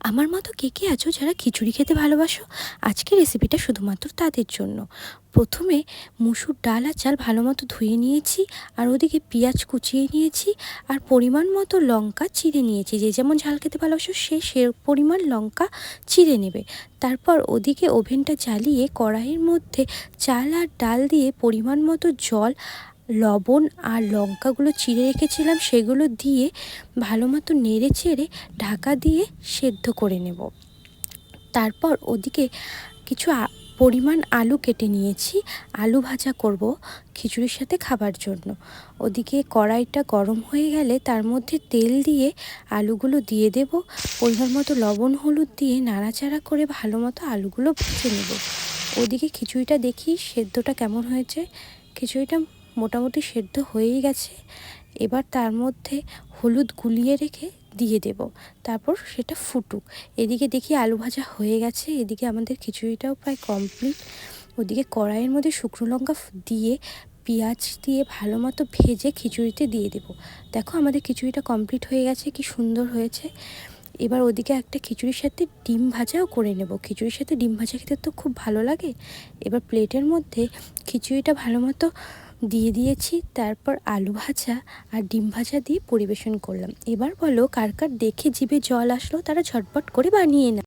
আমার মতো কে কে আছো যারা খিচুড়ি খেতে ভালোবাসো? আজকের রেসিপিটা শুধুমাত্র তাদের জন্য। প্রথমে মুসুর ডাল আর চাল ভালো মতো ধুয়ে নিয়েছি, আর ওদিকে পেঁয়াজ কুচিয়ে নিয়েছি, আর পরিমাণ মতো লঙ্কা চিড়ে নিয়েছি। যে যেমন ঝাল খেতে ভালোবাসো সে পরিমাণ লঙ্কা চিড়ে নেবে। তারপর ওদিকে ওভেনটা জ্বালিয়ে কড়াইয়ের মধ্যে চাল আর ডাল দিয়ে পরিমাণ মতো জল, লবণ আর লঙ্কাগুলো চিড়ে রেখেছিলাম সেগুলো দিয়ে ভালো মতো নেড়ে চেড়ে ঢাকা দিয়ে সেদ্ধ করে নেব। তারপর ওদিকে কিছু পরিমাণ আলু কেটে নিয়েছি, আলু ভাজা করব খিচুড়ির সাথে খাবার জন্য। ওদিকে কড়াইটা গরম হয়ে গেলে তার মধ্যে তেল দিয়ে আলুগুলো দিয়ে দেব, পরিমাণ মতো লবণ হলুদ দিয়ে নাড়াচাড়া করে ভালো মতো আলুগুলো ভেজে নেব। ওদিকে খিচুড়িটা দেখি সেদ্ধটা কেমন হয়েছে। খিচুড়িটা মোটামুটি সেদ্ধ হয়েই গেছে। এবার তার মধ্যে হলুদ গুলিয়ে রেখে দিয়ে দেব, তারপর সেটা ফুটুক। এদিকে দেখি আলু ভাজা হয়ে গেছে, এদিকে আমাদের খিচুড়িটাও প্রায় কমপ্লিট। ওদিকে কড়াইয়ের মধ্যে শুকনো লঙ্কা দিয়ে পেঁয়াজ দিয়ে ভালো মতো ভেজে খিচুড়িতে দিয়ে দেব। দেখো আমাদের খিচুড়িটা কমপ্লিট হয়ে গেছে, কি সুন্দর হয়েছে। এবার ওদিকে একটা খিচুড়ির সাথে ডিম ভাজাও করে নেব। খিচুড়ির সাথে ডিম ভাজা খেতে তো খুব ভালো লাগে। এবার প্লেটের মধ্যে খিচুড়িটা ভালো মতো দিয়ে দিয়েছি, তারপর আলু ভাজা আর ডিম ভাজা দিয়ে পরিবেশন করলাম। এবার বলো কার কার দেখে জিভে জল আসলো, তারা ঝটপট করে বানিয়ে না।